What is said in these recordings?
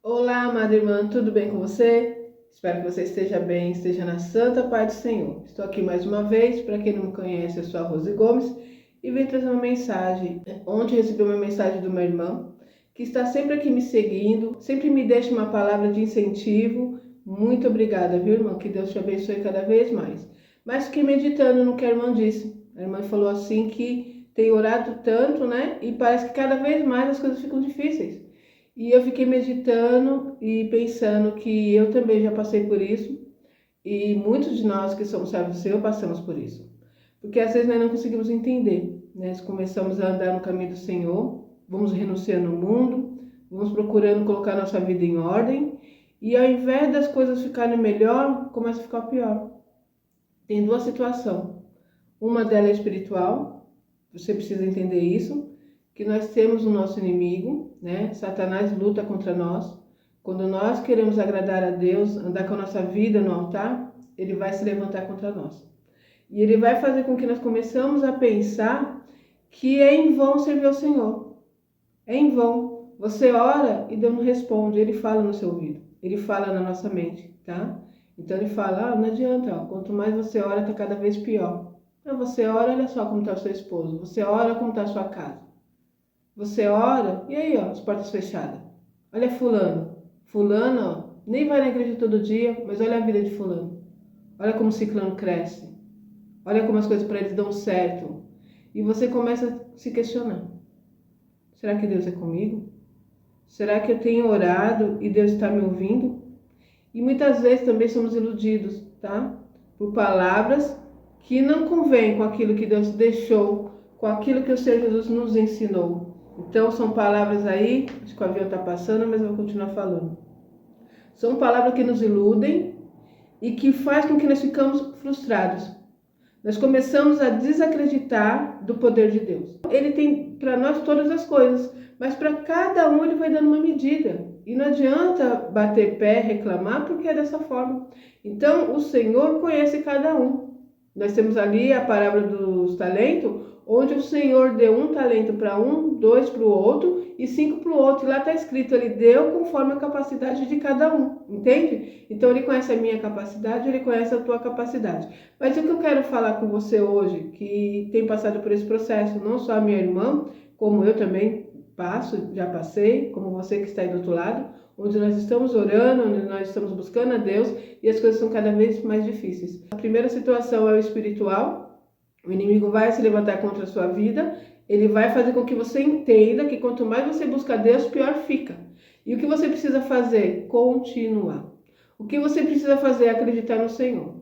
Olá, amada irmã, tudo bem com você? Espero que você esteja bem, esteja na santa paz do Senhor. Estou aqui mais uma vez, para quem não me conhece, eu sou a Rose Gomes e venho trazer uma mensagem. Ontem recebi uma mensagem de uma irmã que está sempre aqui me seguindo, sempre me deixa uma palavra de incentivo. Muito obrigada, viu, irmã? Que Deus te abençoe cada vez mais. Mas fiquei meditando no que a irmã disse. A irmã falou assim que tem orado tanto, né? E parece que cada vez mais as coisas ficam difíceis. E eu fiquei meditando e pensando que eu também já passei por isso e muitos de nós que somos servos do Senhor passamos por isso. Porque às vezes nós não conseguimos entender, né? Nós começamos a andar no caminho do Senhor, vamos renunciando ao mundo, vamos procurando colocar nossa vida em ordem e ao invés das coisas ficarem melhor, começa a ficar pior. Tem duas situações. Uma delas é espiritual, você precisa entender isso, que nós temos o nosso inimigo, né? Satanás luta contra nós. Quando nós queremos agradar a Deus, andar com a nossa vida no altar, ele vai se levantar contra nós. E ele vai fazer com que nós começamos a pensar que é em vão servir ao Senhor. É em vão. Você ora e Deus não responde, ele fala no seu ouvido, ele fala na nossa mente, tá? Então ele fala, não adianta, ó, quanto mais você ora, tá cada vez pior. Então você ora, olha só como está o seu esposo, você ora como está a sua casa. Você ora, e aí, ó, as portas fechadas. Olha fulano. Fulano, ó, nem vai na igreja todo dia, mas olha a vida de fulano. Olha como o ciclano cresce. Olha como as coisas para eles dão certo. E você começa a se questionar. Será que Deus é comigo? Será que eu tenho orado e Deus está me ouvindo? E muitas vezes também somos iludidos, tá? Por palavras que não convêm com aquilo que Deus deixou, com aquilo que o Senhor Jesus nos ensinou. Então são palavras aí, acho que o avião está passando, mas eu vou continuar falando. São palavras que nos iludem e que faz com que nós ficamos frustrados. Nós começamos a desacreditar do poder de Deus. Ele tem para nós todas as coisas, mas para cada um ele vai dando uma medida. E não adianta bater pé, reclamar, porque é dessa forma. Então o Senhor conhece cada um. Nós temos ali a parábola dos talentos, onde o Senhor deu um talento para um, dois para o outro e cinco para o outro. E lá está escrito, ele deu conforme a capacidade de cada um, entende? Então ele conhece a minha capacidade, ele conhece a tua capacidade. Mas o que eu quero falar com você hoje, que tem passado por esse processo, não só a minha irmã, como eu também passo, já passei, como você que está aí do outro lado, onde nós estamos orando, onde nós estamos buscando a Deus e as coisas são cada vez mais difíceis. A primeira situação é o espiritual, o inimigo vai se levantar contra a sua vida, ele vai fazer com que você entenda que quanto mais você busca a Deus, pior fica. E o que você precisa fazer? Continuar. O que você precisa fazer é acreditar no Senhor.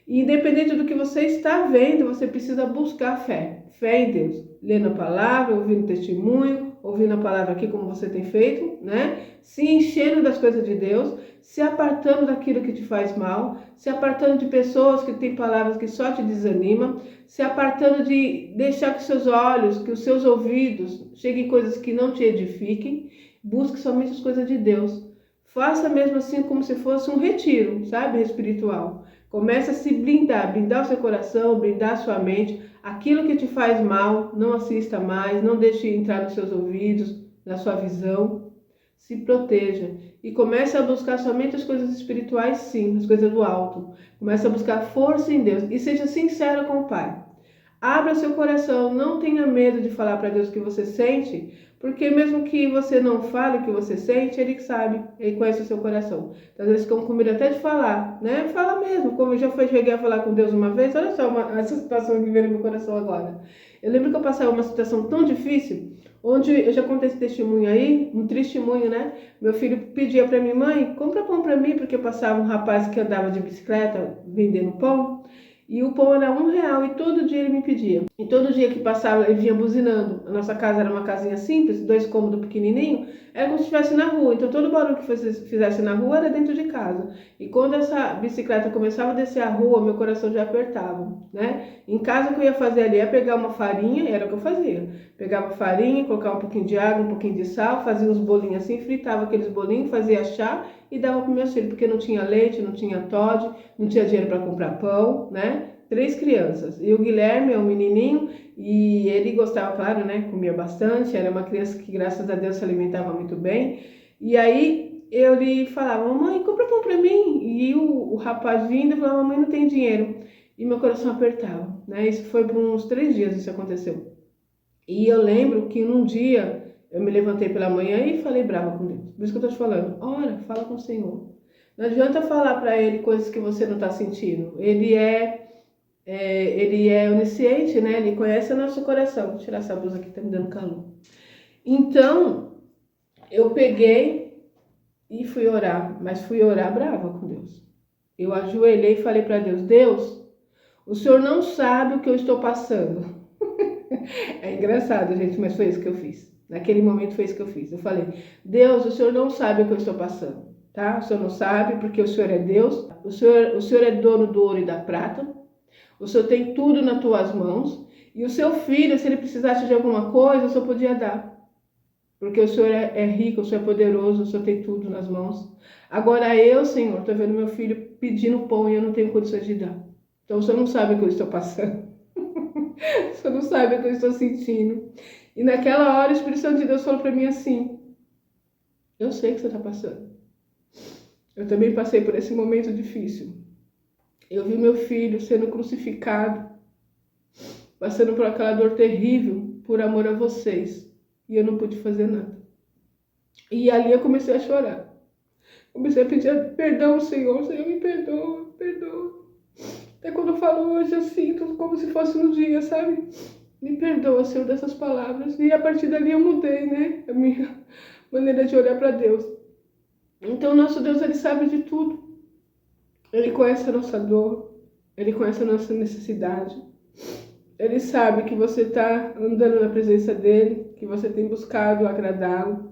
E independente do que você está vendo, você precisa buscar fé. Fé em Deus. Lendo a palavra, ouvindo testemunho, ouvindo a palavra aqui como você tem feito, né? Se enchendo das coisas de Deus, se apartando daquilo que te faz mal, se apartando de pessoas que têm palavras que só te desanimam, se apartando de deixar que seus olhos, que os seus ouvidos cheguem coisas que não te edifiquem. Busque somente as coisas de Deus. Faça mesmo assim como se fosse um retiro, sabe, espiritual. Comece a se blindar, blindar o seu coração, blindar a sua mente. Aquilo que te faz mal, não assista mais, não deixe entrar nos seus ouvidos, na sua visão. Se proteja e comece a buscar somente as coisas espirituais, sim, as coisas do alto. Comece a buscar força em Deus e seja sincero com o Pai. Abra seu coração, não tenha medo de falar para Deus o que você sente, porque mesmo que você não fale o que você sente, Ele sabe, Ele conhece o seu coração. Então, às vezes ficam com medo até de falar, né? Fala mesmo, como eu já cheguei a falar com Deus uma vez, olha só essa situação que veio no meu coração agora. Eu lembro que eu passava uma situação tão difícil, onde eu já contei esse testemunho aí, um testemunho, né? Meu filho pedia para minha mãe, compra pão para mim, porque eu passava um rapaz que andava de bicicleta vendendo pão. E o pão era R$ 1 e todo dia ele me pedia. E todo dia que passava ele vinha buzinando. A nossa casa era uma casinha simples, 2 cômodos pequenininho, era como se estivesse na rua. Então todo barulho que fizesse na rua era dentro de casa. E quando essa bicicleta começava a descer a rua, meu coração já apertava, né? Em casa o que eu ia fazer ali é pegar uma farinha, era o que eu fazia. Pegava farinha, colocava um pouquinho de água, um pouquinho de sal, fazia uns bolinhos assim, fritava aqueles bolinhos, fazia chá e dava para meus filhos, porque não tinha leite, não tinha Toddy, não tinha dinheiro para comprar pão, né? 3 crianças. E o Guilherme é um menininho e ele gostava, claro, né? Comia bastante, era uma criança que, graças a Deus, se alimentava muito bem. E aí ele falava, mamãe, compra pão pra mim. E o rapaz vindo falava, mamãe, não tem dinheiro. E meu coração apertava, né? Isso foi por uns 3 dias, isso aconteceu. E eu lembro que num dia eu me levantei pela manhã e falei brava com Deus. Por isso que eu tô te falando, ora, fala com o Senhor. Não adianta falar para ele coisas que você não está sentindo. Ele é onisciente, né? Ele conhece o nosso coração. Vou tirar essa blusa aqui, tá me dando calor. Então, eu peguei e fui orar, mas fui orar brava com Deus. Eu ajoelhei e falei para Deus, Deus, o Senhor não sabe o que eu estou passando. É engraçado, gente, mas foi isso que eu fiz. Naquele momento foi isso que eu fiz. Eu falei, Deus, o Senhor não sabe o que eu estou passando, tá? O Senhor não sabe porque o Senhor é Deus. O Senhor é dono do ouro e da prata. O Senhor tem tudo nas tuas mãos. E o seu filho, se ele precisasse de alguma coisa, o Senhor podia dar. Porque o Senhor é rico, o Senhor é poderoso, o Senhor tem tudo nas mãos. Agora eu, Senhor, estou vendo meu filho pedindo pão e eu não tenho condições de dar. Então o Senhor não sabe o que eu estou passando. O Senhor não sabe o que eu estou sentindo. E naquela hora o Espírito Santo de Deus falou para mim assim, eu sei o que você está passando. Eu também passei por esse momento difícil. Eu vi meu filho sendo crucificado, passando por aquela dor terrível, por amor a vocês. E eu não pude fazer nada. E ali eu comecei a chorar. Comecei a pedir perdão, Senhor. Senhor, me perdoa, me perdoa. Até quando eu falo hoje, eu sinto como se fosse um dia, sabe? Me perdoa, Senhor, dessas palavras. E a partir dali eu mudei, né? A minha maneira de olhar para Deus. Então, nosso Deus, Ele sabe de tudo. Ele conhece a nossa dor. Ele conhece a nossa necessidade. Ele sabe que você está andando na presença dEle, que você tem buscado agradá-lo.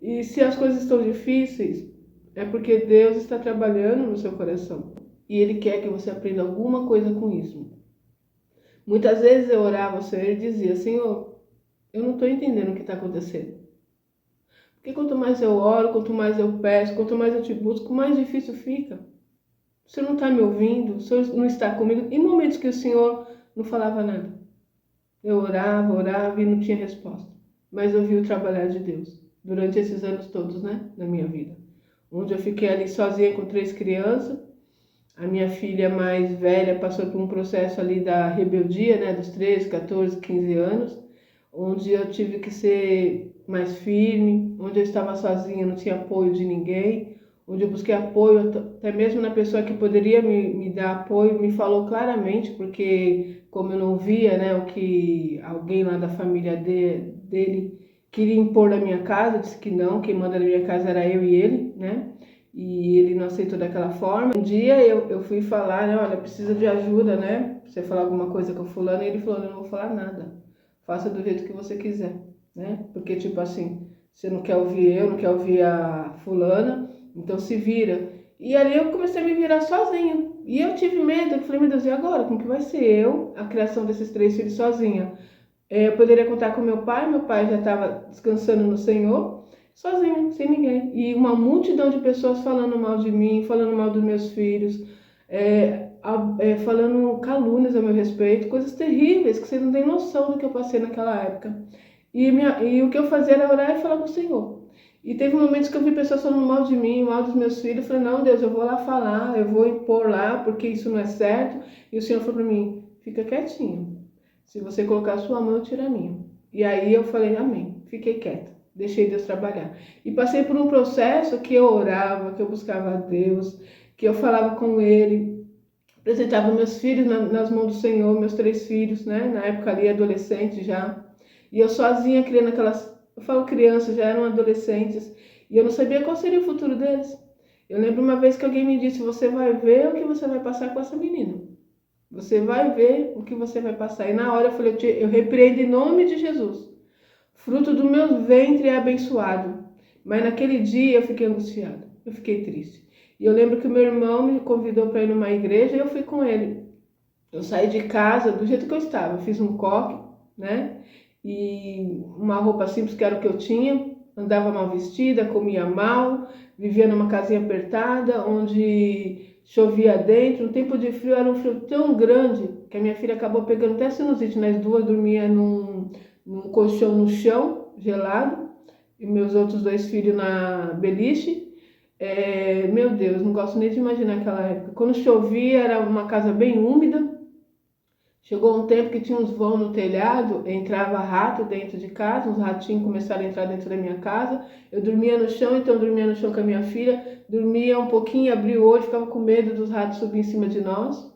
E se as coisas estão difíceis, é porque Deus está trabalhando no seu coração. E Ele quer que você aprenda alguma coisa com isso. Muitas vezes eu orava ao Senhor e dizia, Senhor, eu não estou entendendo o que está acontecendo. Porque quanto mais eu oro, quanto mais eu peço, quanto mais eu te busco, mais difícil fica. O Senhor não está me ouvindo, o Senhor não está comigo. Em momentos que o Senhor não falava nada. Eu orava e não tinha resposta. Mas eu vi o trabalhar de Deus durante esses anos todos, né, na minha vida. Onde eu fiquei ali sozinha com 3 crianças. A minha filha mais velha passou por um processo ali da rebeldia, né, dos 13, 14, 15 anos, onde eu tive que ser mais firme, onde eu estava sozinha, não tinha apoio de ninguém, onde eu busquei apoio, até mesmo na pessoa que poderia me dar apoio, me falou claramente, porque como eu não via, né, o que alguém lá da família dele queria impor na minha casa, disse que não, quem manda na minha casa era eu e ele, né? E ele não aceitou daquela forma. Um dia eu fui falar, né, olha, precisa de ajuda, né? Você falar alguma coisa com o fulano, e ele falou, eu não vou falar nada. Faça do jeito que você quiser, né? Porque, tipo assim, você não quer ouvir eu, não quer ouvir a fulana, então se vira. E ali eu comecei a me virar sozinha. E eu tive medo, eu falei, meu Deus, e agora? Como que vai ser eu, a criação desses 3 filhos sozinha? Eu poderia contar com meu pai já estava descansando no Senhor, sozinho, sem ninguém. E uma multidão de pessoas falando mal de mim, falando mal dos meus filhos, falando calúnias a meu respeito, coisas terríveis que você não tem noção do que eu passei naquela época. E o que eu fazia era orar e falar com o Senhor. E teve momentos que eu vi pessoas falando mal de mim, mal dos meus filhos. Eu falei, não, Deus, eu vou lá falar, eu vou impor lá, porque isso não é certo. E o Senhor falou para mim, fica quietinho. Se você colocar a sua mão, eu tiro a minha. E aí eu falei, amém. Fiquei quieta. Deixei Deus trabalhar. E passei por um processo que eu orava, que eu buscava a Deus, que eu falava com Ele, apresentava meus filhos nas mãos do Senhor, meus 3 filhos, né? Na época ali, adolescente já. E eu sozinha criando aquelas... Eu falo crianças, já eram adolescentes. E eu não sabia qual seria o futuro deles. Eu lembro uma vez que alguém me disse, você vai ver o que você vai passar com essa menina. Você vai ver o que você vai passar. E na hora eu falei, eu repreendo em nome de Jesus. Fruto do meu ventre é abençoado. Mas naquele dia eu fiquei angustiada. Eu fiquei triste. E eu lembro que o meu irmão me convidou para ir numa igreja e eu fui com ele. Eu saí de casa do jeito que eu estava. Eu fiz um coque, né? E uma roupa simples que era o que eu tinha. Andava mal vestida, comia mal. Vivia numa casinha apertada, onde... chovia dentro, um tempo de frio, era um frio tão grande que a minha filha acabou pegando até sinusite. Nós duas dormíamos num colchão no chão, gelado, e meus outros 2 filhos na beliche. Meu Deus, não gosto nem de imaginar aquela época. Quando chovia, era uma casa bem úmida. Chegou um tempo que tinha uns vãos no telhado, entrava rato dentro de casa, uns ratinhos começaram a entrar dentro da minha casa. Eu dormia no chão, então eu dormia no chão com a minha filha, dormia um pouquinho, abria o olho, ficava com medo dos ratos subir em cima de nós.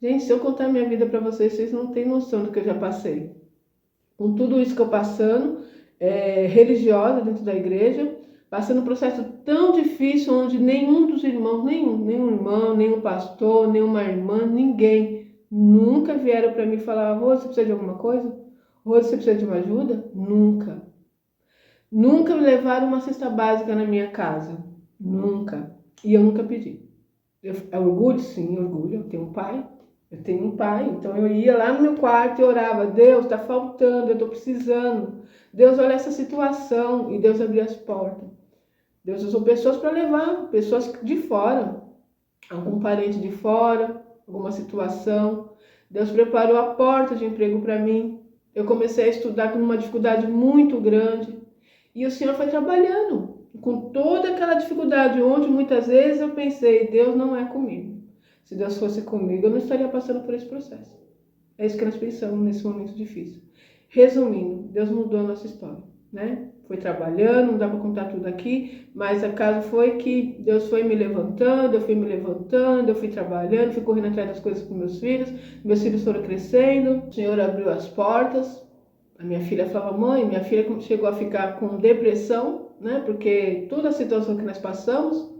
Gente, se eu contar minha vida para vocês, vocês não têm noção do que eu já passei. Com tudo isso que eu passando, religiosa dentro da igreja, passando um processo tão difícil onde nenhum dos irmãos, nenhum irmão, nenhum pastor, nenhuma irmã, ninguém nunca vieram para mim falar: Rose, você precisa de alguma coisa? Rose, você precisa de uma ajuda? Nunca. Nunca me levaram uma cesta básica na minha casa. Nunca. E eu nunca pedi. É orgulho? Sim, orgulho. Eu tenho um pai, então eu ia lá no meu quarto e orava: Deus, está faltando, eu estou precisando. Deus, olha essa situação. E Deus abriu as portas. Deus usou pessoas para levar, pessoas de fora, algum parente de fora, alguma situação. Deus preparou a porta de emprego para mim. Eu comecei a estudar com uma dificuldade muito grande. E o Senhor foi trabalhando com toda aquela dificuldade, onde muitas vezes eu pensei: Deus não é comigo. Se Deus fosse comigo, eu não estaria passando por esse processo. É isso que nós pensamos nesse momento difícil. Resumindo, Deus mudou a nossa história, né? Foi trabalhando, não dá para contar tudo aqui, mas a caso foi que Deus foi me levantando, eu fui trabalhando, fui correndo atrás das coisas com meus filhos foram crescendo, o Senhor abriu as portas. A minha filha falava: mãe, minha filha chegou a ficar com depressão, né? Porque toda a situação que nós passamos,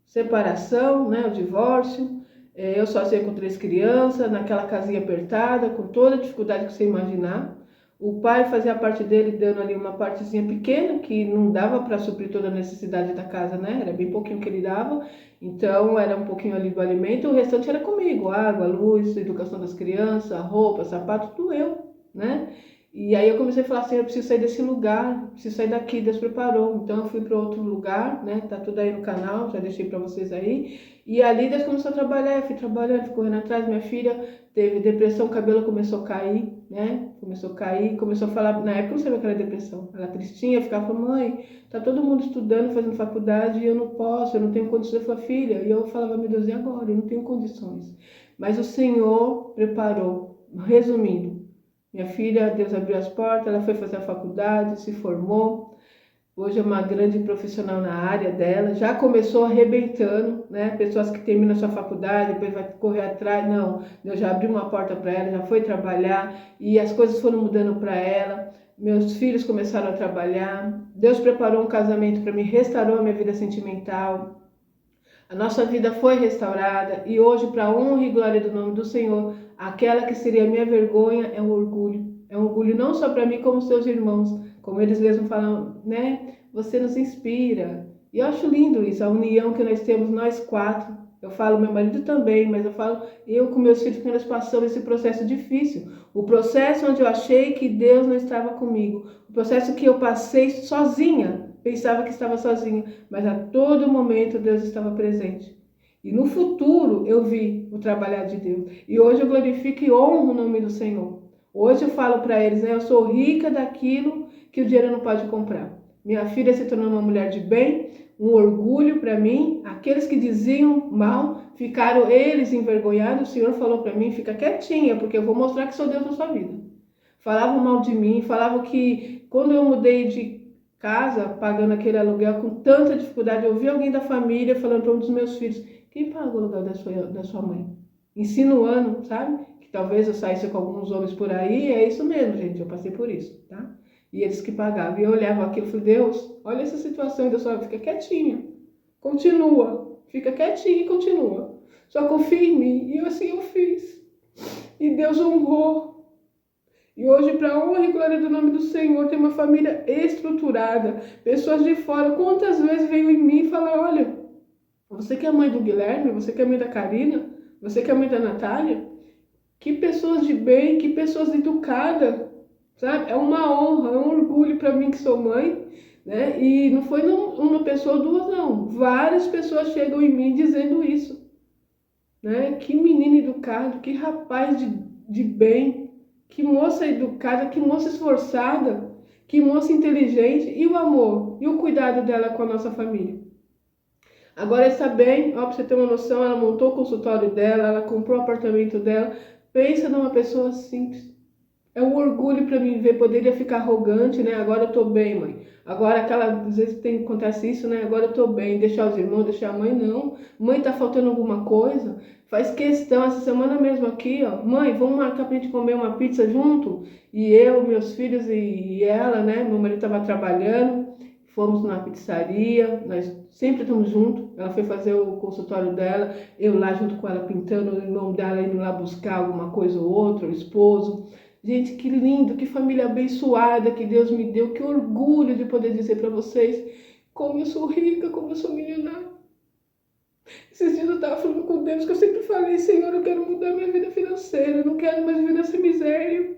separação, né? O divórcio, eu sozinha com 3 crianças, naquela casinha apertada, com toda a dificuldade que você imaginar. O pai fazia a parte dele, dando ali uma partezinha pequena, que não dava para suprir toda a necessidade da casa, né? Era bem pouquinho que ele dava, então era um pouquinho ali do alimento, o restante era comigo: água, luz, educação das crianças, roupa, sapato, tudo eu, né? E aí eu comecei a falar assim: eu preciso sair desse lugar, preciso sair daqui, Deus preparou. Então eu fui para outro lugar, né? Tá tudo aí no canal, já deixei para vocês aí. E ali Deus começou a trabalhar, eu fui trabalhando, fui correndo atrás. Minha filha teve depressão, o cabelo começou a cair, né? Começou a cair, começou a falar, na época eu não sabia que era depressão. Ela tristinha, ficava falando: mãe, tá todo mundo estudando, fazendo faculdade, e eu não posso, eu não tenho condições. Eu falei: filha, e eu falava: meu Deus, e agora? Eu não tenho condições. Mas o Senhor preparou. Resumindo, minha filha, Deus abriu as portas, ela foi fazer a faculdade, se formou. Hoje é uma grande profissional na área dela. Já começou arrebentando, né? Pessoas que terminam a sua faculdade, depois vai correr atrás. Não, Deus já abriu uma porta para ela, já foi trabalhar e as coisas foram mudando para ela. Meus filhos começaram a trabalhar. Deus preparou um casamento para mim, restaurou a minha vida sentimental. A nossa vida foi restaurada e hoje, para a honra e glória do nome do Senhor, aquela que seria a minha vergonha é um orgulho. É um orgulho não só para mim, como seus irmãos. Como eles mesmos falam, né? Você nos inspira. E eu acho lindo isso, a união que nós temos, nós 4. Eu falo, meu marido também, mas eu falo, eu com meus filhos, que nós passamos esse processo difícil. O processo onde eu achei que Deus não estava comigo. O processo que eu passei sozinha. Pensava que estava sozinha, mas a todo momento Deus estava presente. E no futuro eu vi o trabalhar de Deus. E hoje eu glorifico e honro o nome do Senhor. Hoje eu falo para eles, né? Eu sou rica daquilo que o dinheiro não pode comprar. Minha filha se tornou uma mulher de bem, um orgulho para mim. Aqueles que diziam mal, ficaram eles envergonhados. O Senhor falou para mim: fica quietinha, porque eu vou mostrar que sou Deus na sua vida. Falavam mal de mim, falavam que quando eu mudei de casa, pagando aquele aluguel com tanta dificuldade, eu vi alguém da família falando para um dos meus filhos: quem paga o aluguel da sua mãe? Insinuando, sabe? Que talvez eu saísse com alguns homens por aí. É isso mesmo, gente, eu passei por isso, tá? E eles que pagavam. E eu olhava aquilo e falei: Deus, olha essa situação. E Deus falava: fica quietinha, continua, fica quietinha e continua. Só confia em mim. E assim eu fiz. E Deus honrou. E hoje, para a honra e glória do nome do Senhor, tem uma família estruturada. Pessoas de fora, quantas vezes veio em mim e falaram: olha, você que é a mãe do Guilherme, você que é a mãe da Karina, você que é a mãe da Natália, que pessoas de bem, que pessoas educadas, sabe? É uma honra, é um orgulho para mim que sou mãe, né? E não foi uma pessoa ou duas, não. Várias pessoas chegam em mim dizendo isso, né? Que menino educado, que rapaz de bem. Que moça educada, que moça esforçada, que moça inteligente. E o amor, e o cuidado dela com a nossa família. Agora está bem, ó, pra você ter uma noção, ela montou o consultório dela, ela comprou o apartamento dela. Pensa numa pessoa simples. É um orgulho para mim ver, poderia ficar arrogante, né? Agora eu tô bem, mãe. Agora às vezes acontece isso, né? Agora eu tô bem, deixar os irmãos, deixar a mãe, não. Mãe, tá faltando alguma coisa? Faz questão, essa semana mesmo aqui, ó. Mãe, vamos marcar pra gente comer uma pizza junto? E eu, meus filhos e ela, né? Meu marido tava trabalhando, fomos na pizzaria, nós sempre estamos juntos. Ela foi fazer o consultório dela, eu lá junto com ela pintando, o irmão dela indo lá buscar alguma coisa ou outra, o esposo. Gente, que lindo, que família abençoada que Deus me deu, que orgulho de poder dizer para vocês como eu sou rica, como eu sou milionária. Esses dias eu estava falando com Deus que eu sempre falei, Senhor, eu quero mudar minha vida financeira, eu não quero mais viver nessa miséria.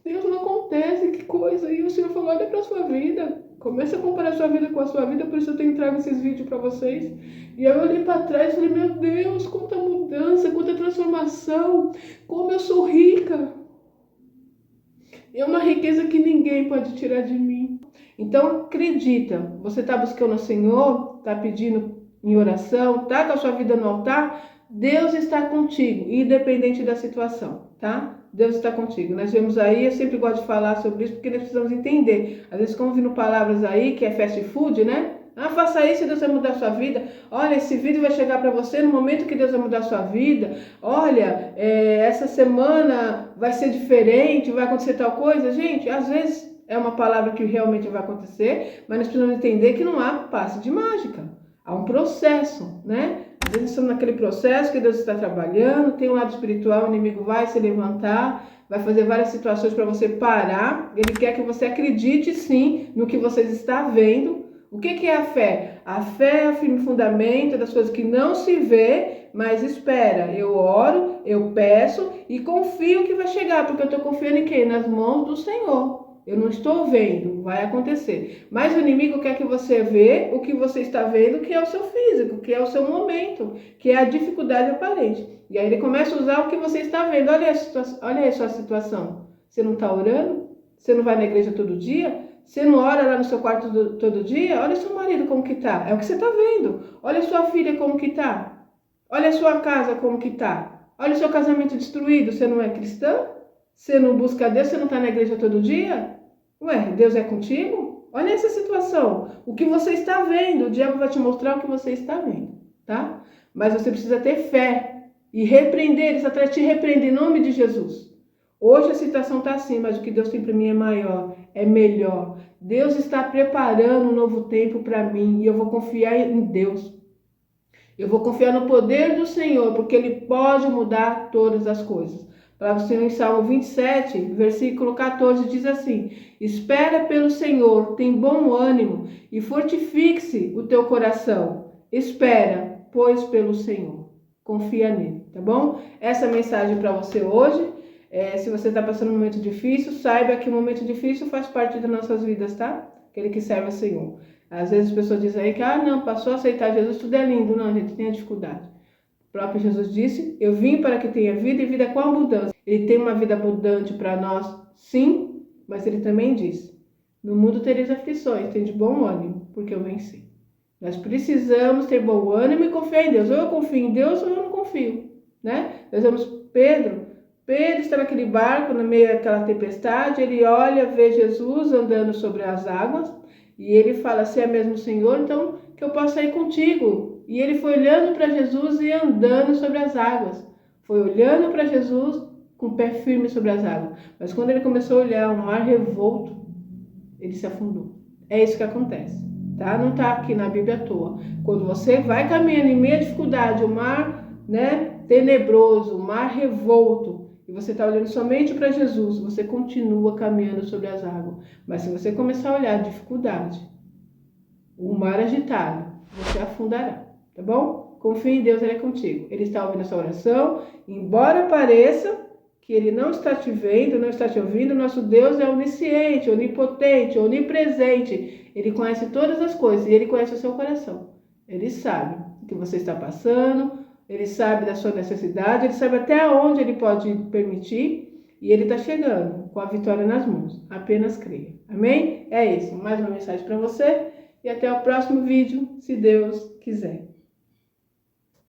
Deus, não acontece, que coisa. E o Senhor falou, olha para a sua vida, começa a comparar a sua vida com a sua vida, por isso eu tenho trago esses vídeos para vocês. E eu olhei para trás e falei, meu Deus, quanta mudança, quanta transformação, como eu sou rica. É uma riqueza que ninguém pode tirar de mim. Então, acredita, você está buscando o Senhor, está pedindo em oração, está com a sua vida no altar, Deus está contigo, independente da situação, tá? Deus está contigo. Nós vemos aí, eu sempre gosto de falar sobre isso, porque nós precisamos entender. Às vezes, como vindo palavras aí, que é fast food, né? Ah, faça isso e Deus vai mudar a sua vida. Olha, esse vídeo vai chegar para você no momento que Deus vai mudar a sua vida. Olha, essa semana vai ser diferente, vai acontecer tal coisa. Gente, às vezes é uma palavra que realmente vai acontecer, mas nós precisamos entender que não há passe de mágica. Há um processo, né? Às vezes estamos naquele processo que Deus está trabalhando, tem um lado espiritual, o inimigo vai se levantar, vai fazer várias situações para você parar. Ele quer que você acredite sim no que você está vendo. O que é a fé? A fé é o firme fundamento das coisas que não se vê, mas espera. Eu oro, eu peço e confio que vai chegar, porque eu estou confiando em quem? Nas mãos do Senhor. Eu não estou vendo, vai acontecer. Mas o inimigo quer que você vê o que você está vendo, que é o seu físico, que é o seu momento, que é a dificuldade aparente. E aí ele começa a usar o que você está vendo. Olha aí a sua situação. Você não está orando? Você não vai na igreja todo dia? Você não ora lá no seu quarto todo dia? Olha seu marido como que tá. É o que você está vendo. Olha sua filha como que tá. Olha a sua casa como que tá. Olha o seu casamento destruído. Você não é cristã? Você não busca Deus? Você não está na igreja todo dia? Ué, Deus é contigo? Olha essa situação. O que você está vendo, o diabo vai te mostrar o que você está vendo, tá? Mas você precisa ter fé e repreender. Ele está tentando te repreender em nome de Jesus. Hoje a situação está assim, mas o que Deus tem para mim é maior, é melhor. Deus está preparando um novo tempo para mim e eu vou confiar em Deus. Eu vou confiar no poder do Senhor, porque Ele pode mudar todas as coisas. Para você em Salmo 27, versículo 14, diz assim: espera pelo Senhor, tem bom ânimo e fortifique-se o teu coração. Espera, pois, pelo Senhor. Confia nele, tá bom? Essa mensagem para você hoje. Se você está passando um momento difícil, saiba que o momento difícil faz parte das nossas vidas, tá? Aquele que serve ao Senhor. Às vezes as pessoas dizem aí que, não, passou a aceitar Jesus, tudo é lindo. Não, a gente tem a dificuldade. O próprio Jesus disse, eu vim para que tenha vida e vida com abundância. Ele tem uma vida abundante para nós, sim, mas ele também disse, no mundo tereis aflições, tem de bom ânimo, porque eu venci. Nós precisamos ter bom ânimo e confiar em Deus. Ou eu confio em Deus ou eu não confio, né? Nós vemos Pedro está naquele barco, no meio daquela tempestade, ele olha, vê Jesus andando sobre as águas, e ele fala, se é mesmo o Senhor, então que eu possa ir contigo. E ele foi olhando para Jesus e andando sobre as águas. Foi olhando para Jesus com o pé firme sobre as águas. Mas quando ele começou a olhar um mar revolto, ele se afundou. É isso que acontece, tá? Não está aqui na Bíblia à toa. Quando você vai caminhando em meio à dificuldade, o mar, né, tenebroso, o mar revolto, e você está olhando somente para Jesus, você continua caminhando sobre as águas. Mas se você começar a olhar a dificuldade, o mar agitado, você afundará, tá bom? Confie em Deus, Ele é contigo. Ele está ouvindo a sua oração, embora pareça que Ele não está te vendo, não está te ouvindo, nosso Deus é onisciente, onipotente, onipresente. Ele conhece todas as coisas e Ele conhece o seu coração. Ele sabe o que você está passando, Ele sabe da sua necessidade, Ele sabe até onde Ele pode permitir e Ele está chegando com a vitória nas mãos. Apenas creia. Amém? É isso. Mais uma mensagem para você e até o próximo vídeo, se Deus quiser.